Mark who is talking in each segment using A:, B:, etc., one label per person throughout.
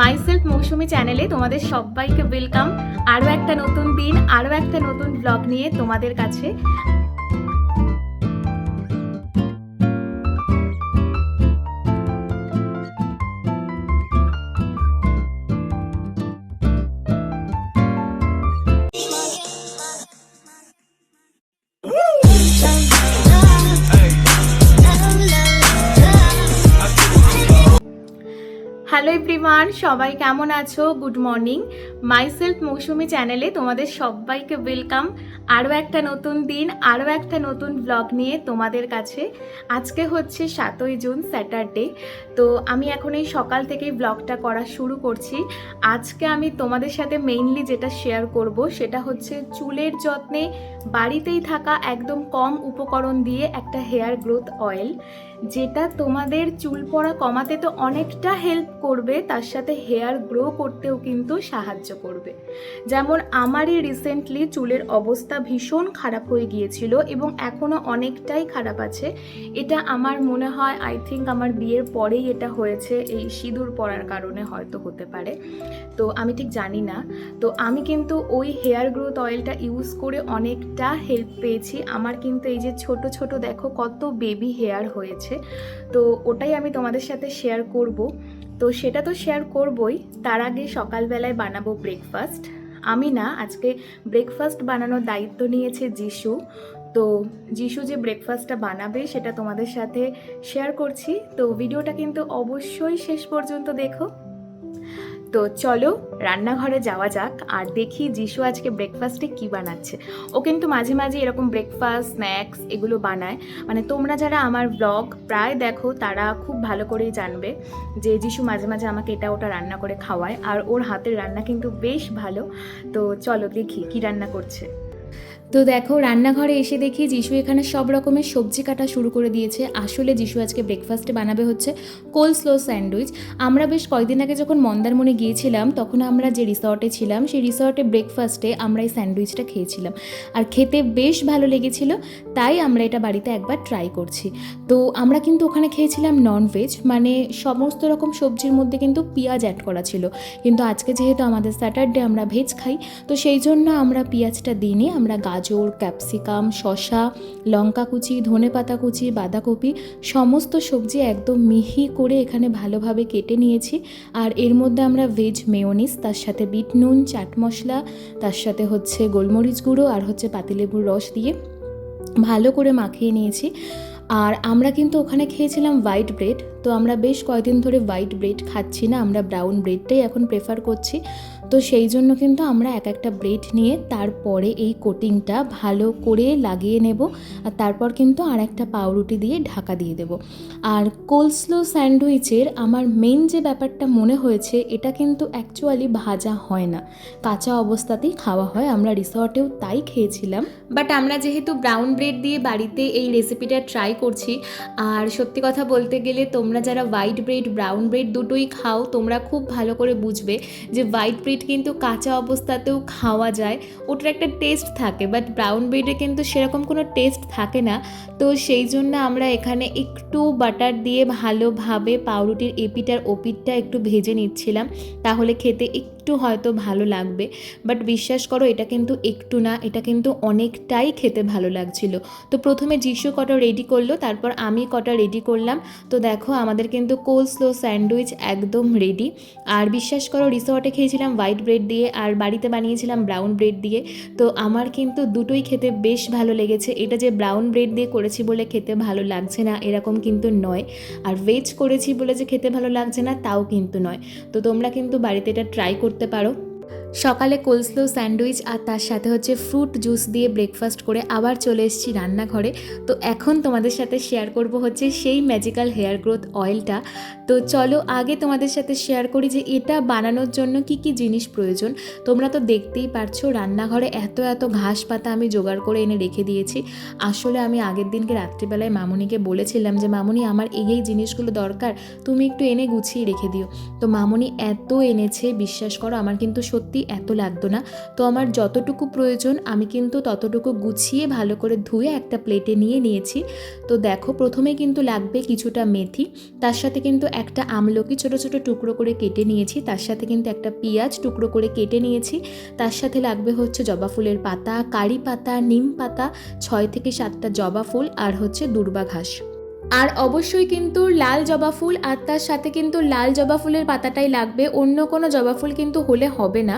A: Myself মৌসুমি চ্যানেলে তোমাদের সবাইকে ওয়েলকাম। আরও একটা নতুন দিন, আরও একটা নতুন ব্লগ নিয়ে তোমাদের কাছে। হ্যালো এভরিওয়ান, সবাই কেমন আছো? Good morning. মাইসেলফ মৌসুমি চ্যানেলে তোমাদের সবাইকে ওয়েলকাম। আরও একটা নতুন দিন, আরও একটা নতুন ব্লগ নিয়ে তোমাদের কাছে। আজকে হচ্ছে 7ই জুন, স্যাটারডে। তো আমি এখন এই সকাল থেকেই ব্লগটা করা শুরু করছি। আজকে আমি তোমাদের সাথে মেইনলি যেটা শেয়ার করব সেটা হচ্ছে চুলের যত্নে বাড়িতেই থাকা একদম কম উপকরণ দিয়ে একটা হেয়ার গ্রোথ অয়েল, যেটা তোমাদের চুল পড়া কমাতে তো অনেকটা হেল্প করবে, তার সাথে হেয়ার গ্রো করতেও কিন্তু সাহায্য করবে। যেমন আমারই রিসেন্টলি চুলের অবস্থা ভীষণ খারাপ হয়ে গিয়েছিল এবং এখনও অনেকটাই খারাপ আছে। এটা আমার মনে হয় আই থিঙ্ক আমার বিয়ের পরেই এটা হয়েছে, এই সিঁদুর পরার কারণে হয়তো হতে পারে, তো আমি ঠিক জানি না। তো আমি কিন্তু ওই হেয়ার গ্রোথ অয়েলটা ইউজ করে অনেকটা হেল্প পেয়েছি। আমার কিন্তু এই যে ছোট ছোট দেখো কত বেবি হেয়ার হয়েছে, তো ওটাই আমি তোমাদের সাথে শেয়ার করব। তো সেটা তো শেয়ার করবই, তার আগে সকালবেলায় বানাবো ব্রেকফাস্ট। আমি না, আজকে ব্রেকফাস্ট বানানোর দায়িত্ব নিয়েছে যিশু। তো যিশু যে ব্রেকফাস্টটা বানাবে সেটা তোমাদের সাথে শেয়ার করছি। তো ভিডিওটা কিন্তু অবশ্যই শেষ পর্যন্ত দেখো। তো চলো রান্নাঘরে যাওয়া যাক আর দেখি যিশু আজকে ব্রেকফাস্টে কি বানাচ্ছে। ও কিন্তু মাঝে মাঝে এরকম ব্রেকফাস্ট, স্ন্যাক্স এগুলো বানায়। মানে তোমরা যারা আমার ব্লগ প্রায় দেখো তারা খুব ভালো করেই জানবে যে যিশু মাঝে মাঝে আমাকে এটা ওটা রান্না করে খাওয়ায়, আর ওর হাতের রান্না কিন্তু বেশ ভালো। তো চলো দেখি কি রান্না করছে। তো দেখো রান্নাঘরে এসে দেখি যিশু এখানে সব রকমের সবজি কাটা শুরু করে দিয়েছে। আসলে যিশু আজকে ব্রেকফাস্টে বানাবে হচ্ছে কোলস্লো স্যান্ডউইচ। আমরা বেশ কয়েকদিন আগে যখন মন্দারমণি গিয়েছিলাম তখন আমরা যে রিসর্টে ছিলাম সেই রিসর্টে ব্রেকফাস্টে আমরা এই স্যান্ডউইচটা খেয়েছিলাম, আর খেতে বেশ ভালো লেগেছিল, তাই আমরা এটা বাড়িতে একবার ট্রাই করছি। তো আমরা কিন্তু ওখানে খেয়েছিলাম ননভেজ, মানে সমস্ত রকম সবজির মধ্যে কিন্তু পেঁয়াজ অ্যাড করা ছিল, কিন্তু আজকে যেহেতু আমাদের স্যাটারডে আমরা ভেজ খাই, তো সেই জন্য আমরা পেঁয়াজটা দিইনি। আমরা গাজর, ক্যাপসিকাম, শসা, লঙ্কা কুচি, ধনেপাতা কুচি, বাঁধাকপি সমস্ত সবজি একদম মিহি করে এখানে ভালোভাবে কেটে নিয়েছি। আর এর মধ্যে আমরা ভেজ মেয়োনিজ, তার সাথে বিট নুন, চাট মশলা, তার সাথে হচ্ছে গোলমরিচ গুঁড়ো আর হচ্ছে পাতিলেবুর রস দিয়ে ভালো করে মাখিয়ে নিয়েছি। আর আমরা কিন্তু ওখানে খেয়েছিলাম হোয়াইট ব্রেড। তো আমরা বেশ কয়েকদিন ধরে হোয়াইট ব্রেড খাচ্ছি না, আমরা ব্রাউন ব্রেডটাই এখন প্রেফার করছি। তো সেই জন্য কিন্তু আমরা এক একটা ব্রেড নিয়ে তারপরে এই কোটিংটা ভালো করে লাগিয়ে নেব, আর তারপর কিন্তু আর একটা পাউরুটি দিয়ে ঢাকা দিয়ে দেব। আর কোলস্লো স্যান্ডউইচের আমার মেইন যে ব্যাপারটা মনে হয়েছে, এটা কিন্তু অ্যাকচুয়ালি ভাজা হয় না, কাঁচা অবস্থাতেই খাওয়া হয়। আমরা রিসর্টেও তাই খেয়েছিলাম, বাট আমরা যেহেতু ব্রাউন ব্রেড দিয়ে বাড়িতে এই রেসিপিটা ট্রাই করছি। আর সত্যি কথা বলতে গেলে তোমরা যারা হোয়াইট ব্রেড, ব্রাউন ব্রেড দুটোই খাও, তোমরা খুব ভালো করে বুঝবে যে হোয়াইট ব্রেড কিন্তু কাঁচা অবস্থাতেও খাওয়া যায়, ওটার একটা টেস্ট থাকে, বাট ব্রাউন ব্রেডে কিন্তু সেরকম কোনো টেস্ট থাকে না। তো সেই জন্য আমরা এখানে একটু বাটার দিয়ে ভালোভাবে পাউরুটির এপিটার ওপিটটা একটু ভেজে নিচ্ছিলাম, তাহলে খেতে একটু হয়তো ভালো লাগবে। বাট বিশ্বাস করো এটা কিন্তু একটু না, এটা কিন্তু অনেকটাই খেতে ভালো লাগছিল। তো প্রথমে যিশু কটা রেডি করলো, তারপর আমি কটা রেডি করলাম। তো দেখো আমাদের কিন্তু কোলস্লো স্যান্ডউইচ একদম রেডি। আর বিশ্বাস করো রিসর্টে খেয়েছিলাম হোয়াইট ব্রেড দিয়ে আর বাড়িতে বানিয়েছিলাম ব্রাউন ব্রেড দিয়ে। তো আমার কিন্তু দুটোই খেতে বেশ ভালো লেগেছে। এটা যে ব্রাউন ব্রেড দিয়ে করেছি বলে খেতে ভালো লাগছে না এরকম কিন্তু নয়, আর ভেজ করেছি বলে যে খেতে ভালো লাগছে না তাও কিন্তু নয়। তো তোমরা কিন্তু বাড়িতে এটা ট্রাই করতে পারো। সকালে কোলস্লো স্যান্ডউইচ আর তার সাথে হচ্ছে ফ্রুট জুস দিয়ে ব্রেকফাস্ট করে আবার চলে এসেছি রান্নাঘরে। তো এখন তোমাদের সাথে শেয়ার করব হচ্ছে সেই ম্যাজিক্যাল হেয়ার গ্রোথ অয়েলটা। তো চলো আগে তোমাদের সাথে শেয়ার করি যে এটা বানানোর জন্য কি কি জিনিস প্রয়োজন। তোমরা তো দেখতেই পারছো রান্নাঘরে এত এত ঘাস পাতা আমি জোগাড় করে এনে রেখে দিয়েছি। আসলে আমি আগের দিনকে রাত্রিবেলায় মামুনিকে বলেছিলাম যে মামুনি আমার এই জিনিসগুলো দরকার, তুমি একটু এনে গুছিয়ে রেখে দিও। তো মামুনি এত এনেছে, বিশ্বাস করো আমার কিন্তু সত্যি সত্যি এত লাগতো না। তো আমার যতটুকু প্রয়োজন আমি কিন্তু ততটুকু গুছিয়ে ভালো করে ধুয়ে একটা প্লেটে নিয়ে নিয়েছি। তো দেখো, প্রথমে কিন্তু লাগবে কিছুটা মেথি, তার সাথে কিন্তু একটা আমলকি ছোটো ছোটো টুকরো করে কেটে নিয়েছি, তার সাথে কিন্তু একটা পেঁয়াজ টুকরো করে কেটে নিয়েছি, তার সাথে লাগবে হচ্ছে জবা ফুলের পাতা, কারি পাতা, নিম পাতা, 6 থেকে 7টা জবা ফুল, আর হচ্ছে দূর্বা ঘাস। আর অবশ্যই কিন্তু লাল জবা ফুল, আর তার সাথে কিন্তু লাল জবা ফুলের পাতাটাই লাগবে, অন্য কোনো জবা ফুল কিন্তু হলে হবে না।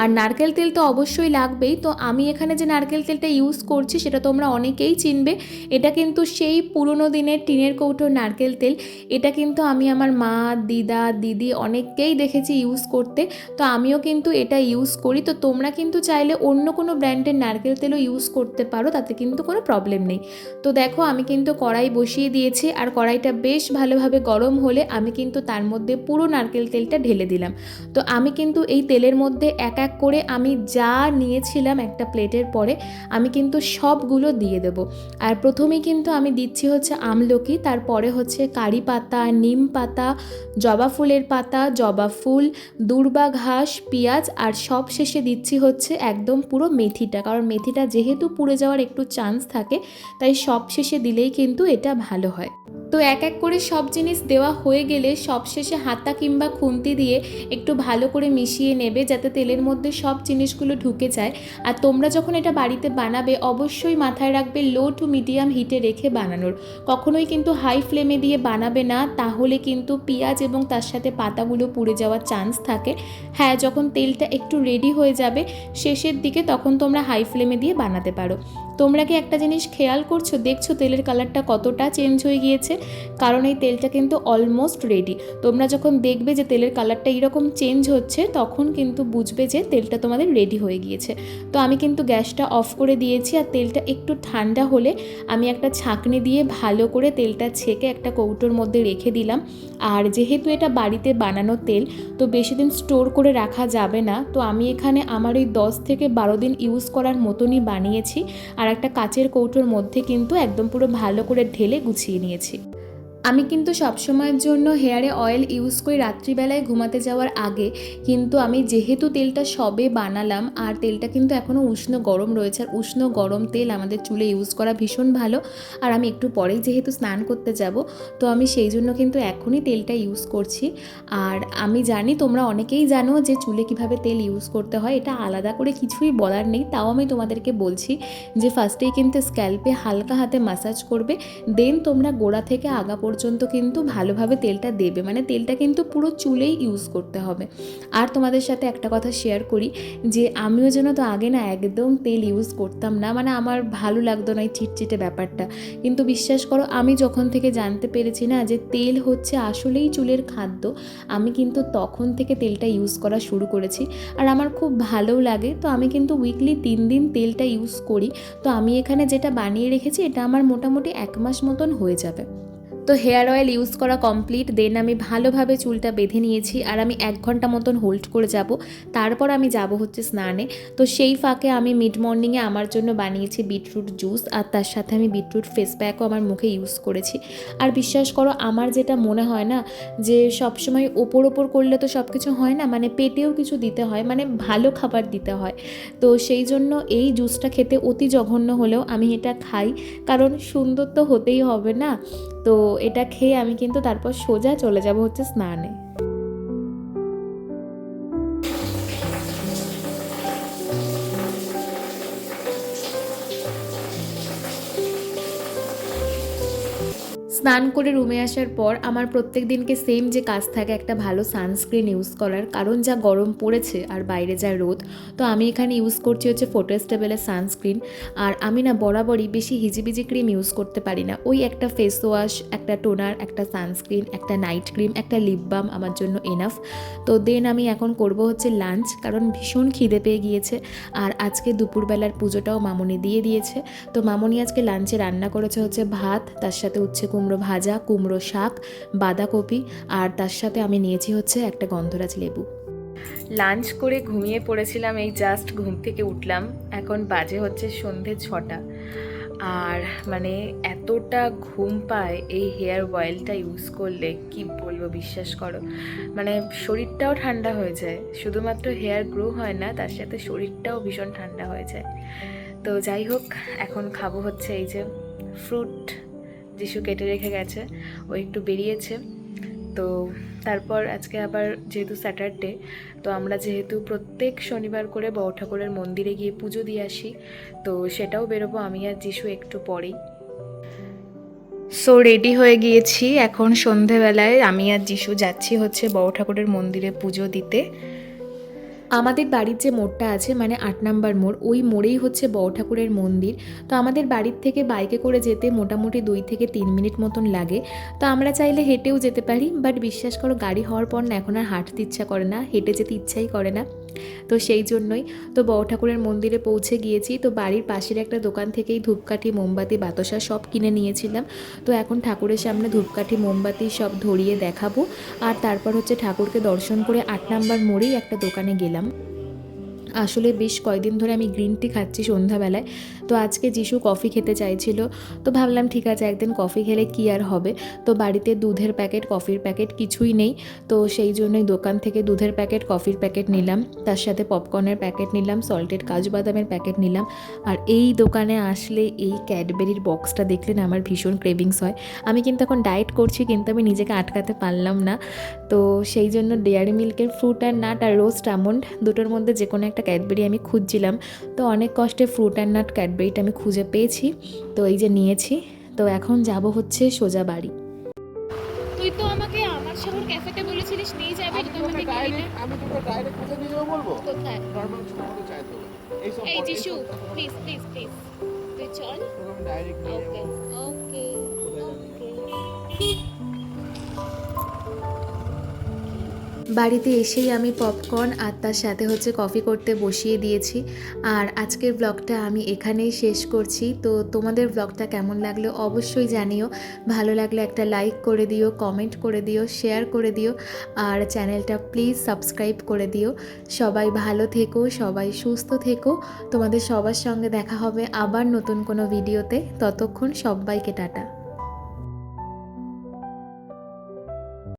A: আর নারকেল তেল তো অবশ্যই লাগবেই। তো আমি এখানে যে নারকেল তেলটা ইউজ করছি সেটা তোমরা অনেকেই চিনবে। এটা কিন্তু সেই পুরনো দিনের টিনের কৌটোর নারকেল তেল। এটা কিন্তু আমি আমার মা, দিদা, দিদি অনেককেই দেখেছি ইউজ করতে। তো আমিও কিন্তু এটা ইউজ করি। তো তোমরা কিন্তু চাইলে অন্য কোনো ব্র্যান্ডের নারকেল তেলও ইউজ করতে পারো, তাতে কিন্তু কোনো প্রবলেম নেই। তো দেখো, আমি কিন্তু কড়াই বসিয়ে দিয়েছি, আর কড়াইটা বেশ ভালোভাবে গরম হলে আমি কিন্তু তার মধ্যে পুরো নারকেল তেলটা ঢেলে দিলাম। তো আমি কিন্তু এই তেলের মধ্যে এক এক করে আমি যা নিয়েছিলাম একটা প্লেটের পরে আমি কিন্তু সবগুলো দিয়ে দেবো। আর প্রথমেই কিন্তু আমি দিচ্ছি হচ্ছে আমলকি, তারপরে হচ্ছে কারি পাতা, নিম পাতা, জবা ফুলের পাতা, জবা ফুল, দূর্বা ঘাস, পেঁয়াজ, আর সব শেষে দিচ্ছি হচ্ছে একদম পুরো মেথিটা, কারণ মেথিটা যেহেতু পুড়ে যাওয়ার একটু চান্স থাকে, তাই সব শেষে দিলেই কিন্তু এটা ভালো হয়। তো এক এক করে সব জিনিস দেওয়া হয়ে গেলে সবশেষে হাতা কিংবা খুন্তি দিয়ে একটু ভালো করে মিশিয়ে নেবে, যাতে তেলের মধ্যে সব জিনিসগুলো ঢুকে যায়। আর তোমরা যখন এটা বাড়িতে বানাবে অবশ্যই মাথায় রাখবে লো টু মিডিয়াম হিটে রেখে বানানোর, কখনোই কিন্তু হাই ফ্লেমে দিয়ে বানাবে না, তাহলে কিন্তু পেঁয়াজ এবং তার সাথে পাতাগুলো পুড়ে যাওয়ার চান্স থাকে। হ্যাঁ, যখন তেলটা একটু রেডি হয়ে যাবে শেষের দিকে, তখন তোমরা হাই ফ্লেমে দিয়ে বানাতে পারো। তোমরা কি একটা জিনিস খেয়াল করছো, দেখছো তেলের কালারটা কতটা চেঞ্জ হয়ে গিয়েছে? কারণ এই তেলটা কিন্তু অলমোস্ট রেডি। তোমরা যখন দেখবে যে তেলের কালারটা এইরকম চেঞ্জ হচ্ছে, তখন কিন্তু বুঝবে যে তেলটা তোমাদের রেডি হয়ে গিয়েছে। তো আমি কিন্তু গ্যাসটা অফ করে দিয়েছি, আর তেলটা একটু ঠান্ডা হলে আমি একটা ছাঁকনি দিয়ে ভালো করে তেলটা ছেঁকে একটা কৌটোর মধ্যে রেখে দিলাম। আর যেহেতু এটা বাড়িতে বানানো তেল, তো বেশি দিন স্টোর করে রাখা যাবে না। তো আমি এখানে আমার এই 10 থেকে 12 দিন ইউজ করার মতনই বানিয়েছি, আর একটা কাচের কৌটোর মধ্যে কিন্তু একদম পুরো ভালো করে ঢেলে গুছিয়ে নিয়েছি। আমি কিন্তু সবসময়ের জন্য হেয়ারে অয়েল ইউজ করি রাত্রিবেলায় ঘুমাতে যাওয়ার আগে, কিন্তু আমি যেহেতু তেলটা সবে বানালাম আর তেলটা কিন্তু এখনও উষ্ণ গরম রয়েছে, আর উষ্ণ গরম তেল আমাদের চুলে ইউজ করা ভীষণ ভালো। আর আমি একটু পরেই যেহেতু স্নান করতে যাব, তো আমি সেই জন্য কিন্তু এখনই তেলটা ইউজ করছি। আর আমি জানি তোমরা অনেকেই জানো যে চুলে কিভাবে তেল ইউজ করতে হয়, এটা আলাদা করে কিছুই বলার নেই, তাও আমি তোমাদেরকে বলছি যে ফার্স্টেই কিন্তু স্ক্যাল্পে হালকা হাতে ম্যাসাজ করবে, দেন তোমরা গোড়া থেকে আগা পর্যন্ত কিন্তু ভালোভাবে তেলটা দেবে, মানে তেলটা কিন্তু পুরো চুলেই ইউজ করতে হবে। আর তোমাদের সাথে একটা কথা শেয়ার করি যে আমিও যেন তো আগে না একদম তেল ইউজ করতাম না, মানে আমার ভালো লাগতো না এই চিটচিটে ব্যাপারটা। কিন্তু বিশ্বাস করো, আমি যখন থেকে জানতে পেরেছি না যে তেল হচ্ছে আসলেই চুলের খাদ্য, আমি কিন্তু তখন থেকে তেলটা ইউজ করা শুরু করেছি, আর আমার খুব ভালোও লাগে। তো আমি কিন্তু উইকলি 3 দিন তেলটা ইউজ করি। তো আমি এখানে যেটা বানিয়ে রেখেছি এটা আমার মোটামুটি 1 মাস মতন হয়ে যাবে। তো হেয়ার অয়েল ইউজ করা কমপ্লিট, দেন আমি ভালোভাবে চুলটা বেঁধে নিয়েছি, আর আমি 1 ঘন্টা মতন হোল্ড করে যাব, তারপর আমি যাব হচ্ছে স্নানে। তো সেই ফাঁকে আমি মিড মর্নিংয়ে আমার জন্য বানিয়েছি বিটরুট জুস, আর তার সাথে আমি বিটরুট ফেস প্যাকও আমার মুখে ইউজ করেছি। আর বিশ্বাস করো, আমার যেটা মনে হয় না যে সবসময় ওপর করলে তো সব কিছু হয় না, মানে পেটেও কিছু দিতে হয়, মানে ভালো খাবার দিতে হয়। তো সেই জন্য এই জুসটা খেতে অতি জঘন্য হলেও আমি এটা খাই, কারণ সুন্দর তো হতেই হবে না। তো এটা খেয়ে আমি কিন্তু তারপর সোজা চলে যাব হচ্ছে স্নানে। স্নান করে রুমে আসার পর আমার প্রত্যেক দিনকে সেম যে কাজ থাকে একটা ভালো সানস্ক্রিন ইউজ করার, কারণ যা গরম পড়েছে আর বাইরে যা রোদ। তো আমি এখানে ইউজ করছি হচ্ছে ফটোস্টেবলের সানস্ক্রিন। আর আমি না বরাবরই বেশি হিজিবিজি ক্রিম ইউজ করতে পারি না, ওই একটা ফেস ওয়াশ, একটা টোনার, একটা সানস্ক্রিন, একটা নাইট ক্রিম, একটা লিপ বাম আমার জন্য এনাফ। তো দেন আমি এখন করব হচ্ছে লাঞ্চ, কারণ ভীষণ খিদে পেয়ে গিয়েছে। আর আজকে দুপুরবেলার পুজোটাও মামনি দিয়ে দিয়েছে। তো মামনি আজকে লাঞ্চে রান্না করেছে হচ্ছে ভাত, তার সাথে উচ্ছে কুমড়ো ভাজা, কুমড়ো শাক, বাঁধাকপি, আর তার সাথে আমি নিয়েছি হচ্ছে একটা গন্ধরাজ লেবু। লাঞ্চ করে ঘুমিয়ে পড়েছিলাম, এই জাস্ট ঘুম থেকে উঠলাম, এখন বাজে হচ্ছে সন্ধে 6টা। আর মানে এতটা ঘুম পায় এই হেয়ার অয়েলটা ইউজ করলে, কি বলবো, বিশ্বাস করো। মানে শরীরটাও ঠান্ডা হয়ে যায়, শুধুমাত্র হেয়ার গ্রো হয় না, তার সাথে শরীরটাও ভীষণ ঠান্ডা হয়ে যায়। তো যাই হোক, এখন খাবো হচ্ছে এই যে ফ্রুট যিশু কেটে রেখে গেছে, ও একটু বেরিয়েছে। তো তারপর আজকে আবার যেহেতু স্যাটারডে, তো আমরা যেহেতু প্রত্যেক শনিবার করে বড় ঠাকুরের মন্দিরে গিয়ে পুজো দিয়ে আসি, তো সেটাও বেরোবো আমি আর যিশু একটু পরেই। সো রেডি হয়ে গিয়েছি, এখন সন্ধেবেলায় আমি আর যিশু যাচ্ছি হচ্ছে বড় ঠাকুরের মন্দিরে পুজো দিতে। আমাদের বাড়ির যে মোড়টা আছে, মানে 8 নাম্বার মোড়, ওই মোড়েই হচ্ছে বড় ঠাকুরের মন্দির। তো আমাদের বাড়ির থেকে বাইকে করে যেতে মোটামুটি 2 থেকে 3 মিনিট মতন লাগে। তো আমরা চাইলে হেঁটেও যেতে পারি, বাট বিশ্বাস করো গাড়ি হওয়ার পর না এখন আর হাঁটতে ইচ্ছা করে না, হেঁটে যেতে ইচ্ছাই করে না। তো সেই জন্যই তো বড় ঠাকুরের মন্দিরে পৌঁছে গিয়েছি। তো বাড়ির পাশের একটা দোকান থেকেই ধূপকাঠি, মোমবাতি, বাতাসা সব কিনে নিয়েছিলাম। তো এখন ঠাকুরের সামনে ধূপকাঠি, মোমবাতি সব ধরিয়ে দেখাবো, আর তারপর হচ্ছে ঠাকুরকে দর্শন করে 8 নাম্বার মোড়েই একটা দোকানে গেলাম। আসলে বেশ কয়েকদিন ধরে আমি গ্রিন টি খাচ্ছি সন্ধ্যাবেলায়। তো আজকে যিশু কফি খেতে চাইছিল, তো ভাবলাম ঠিক আছে একদিন কফি খেলে কি আর হবে। তো বাড়িতে দুধের প্যাকেট, কফির প্যাকেট কিছুই নেই, তো সেই জন্যই দোকান থেকে দুধের প্যাকেট, কফির প্যাকেট নিলাম, তার সাথে পপকর্নের প্যাকেট নিলাম, সল্টেড কাজু বাদামের প্যাকেট নিলাম। আর এই দোকানে আসলে এই ক্যাডবেরির বক্সটা দেখলে না আমার ভীষণ ক্রেভিংস হয়। আমি কিন্তু এখন ডায়েট করছি, কিন্তু আমি নিজেকে আটকাতে পারলাম না। তো সেই জন্য ডেয়ারি মিল্কের ফ্রুট অ্যান্ড নাট আর রোস্ট আমন্ড দুটোর মধ্যে যে কোনো একটা ক্যাডবেরি আমি খুঁজছিলাম। তো অনেক কষ্টে ফ্রুট অ্যান্ড নাট ক্যাডবেরিটা আমি খুঁজে পেয়েছি, তো এই যে নিয়েছি। তো এখন যাব হচ্ছে সোজা বাড়ি।
B: তুই তো আমাকে আমার শহর ক্যাফেতে বলেছিলিস নিয়ে যাবি,
C: আমি
B: তো
C: তোকে
B: আমাকে
C: ডাইরেক্ট কোথায় নিয়ে যাবো বলবো?
B: কোথায়?
C: নরমাল ছোট মতো চাই তো। এইসব
B: এই
C: বড়-
B: যিশু,
C: এইসব কথা
B: প্লিজ প্লিজ প্লিজ তুই চল।
C: তোকে আমি ডাইরেক্ট নিয়ে
B: ওকে
C: যাবো।
B: ওকে ওকে।
A: বাড়িতে এসেই আমি পপকর্ন আর তার সাথে হচ্ছে কফি করতে বসিয়ে দিয়েছি। আর আজকের ব্লগটা আমি এখানেই শেষ করছি। তো তোমাদের ব্লগটা কেমন লাগলো অবশ্যই জানিও। ভালো লাগলে একটা লাইক করে দিও, কমেন্ট করে দিও, শেয়ার করে দিও, আর চ্যানেলটা প্লিজ সাবস্ক্রাইব করে দিও। সবাই ভালো থেকো, সবাই সুস্থ থেকো। তোমাদের সবার সঙ্গে দেখা হবে আবার নতুন কোনো ভিডিওতে। ততক্ষণ সবাইকে টাটা।